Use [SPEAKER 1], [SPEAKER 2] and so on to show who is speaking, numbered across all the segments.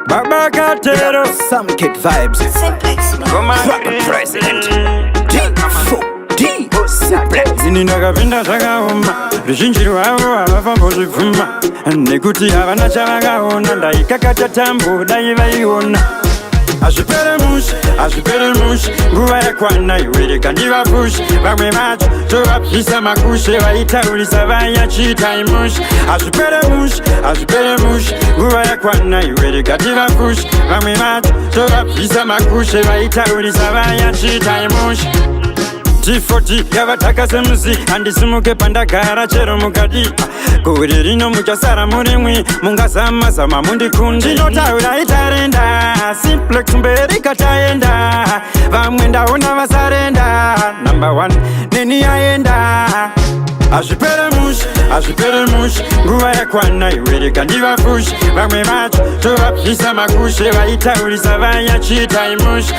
[SPEAKER 1] Baba Katero,
[SPEAKER 2] Some kid vibes. Proper president. D4D.
[SPEAKER 1] zini ndakapinda zvakaoma ruzhinji rwavo havafambozvibvuma nekuti havana chavakaona ndaikakata tambo dai vaiona hazvipere mushi nguva yakwana iwereka ndivapushi vamwe vacho tovabvisa makushe vaitaurisa vaya chiitai mushi hazvipere mushi nguva yakwana iwereka ndivapushi vamwe vacho tovabvisa makushe vaitaurisa vaya chiitai mushi T40 yavataka semusi handisimuke pandagara chero mukadi gori rino muchasara murimwi mungazama mundikundi ndinotaura itarenda simplex mberi kataenda vamwe ndaona vasarenda number 1 neni yaenda hazvipere mushi nguva yakwana iwereka ndivapushi vamwe vacho tovabvisa makushe vaitaurisa vaya chiitai mushi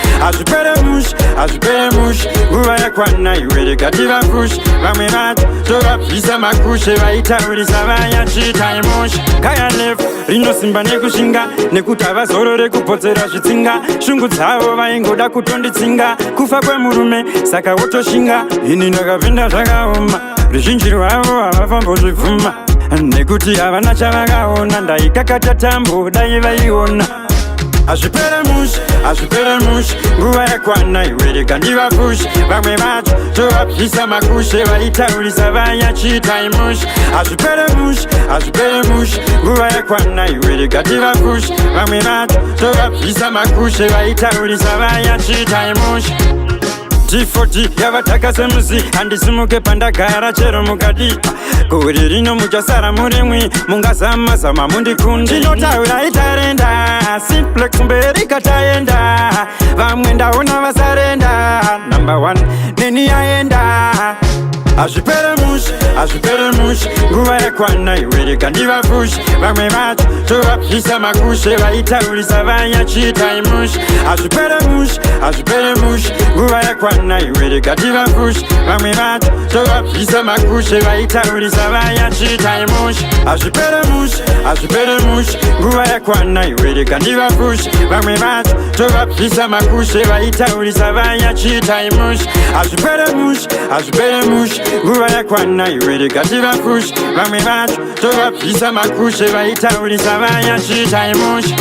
[SPEAKER 1] hazvipere mushi nguva yakwana iwereka ndivapushi vamwe vacho tovabvisa makushe vaitaurisa vaya chiitai mushi kaya lefu rinosimba nekushinga nekuti havazorore kupotsera zvitsinga shungu dzavo vaingoda kutonditsinga kufa kwemurume saka wotoshinga ini ndakapinda zvakaoma ruzhinji rwavo havafambozvibvuma nekuti havana chavakaona ndaikakata tambo dai vaiona hazvipere mushi nguva yakwana iwereka ndivapushi vamwe vacho tovabvisa makushe vaitaurisa vaya chiitai mushi hazvipere mushi nguva yakwana iwereka ndivapushi vamwe vacho tovabvisa makushe vaitaurisa vaya chiitai mushi T40 yavataka semusi handisimuke pandagara chero mukadi gori rino muchasara murimwi mungazama mundikundi ndinotaura itarenda simplex mberi kataenda vamwe ndaona vasarenda number 1 neni yaenda hazvipere mushi nguva yakwana iwereka ndivapushi vamwe vacho tovabvisa makushe vaitaurisa vaya chiitai mushi hazvipere mushi nguva yakwana iwereka ndivapushi vamwe vacho tovabvisa makushe vaitaurisa vaya chiitai mushi hazvipere mushi nguva yakwana iwereka ndivapushi vamwe vacho tovabvisa makushe vaitaurisa vaya chiitai mushi hazvipere mushi nguva yakwana iwereka ndivapushi vamwe vacho tovabvisa makushe vaitaurisa vaya chiitai mushi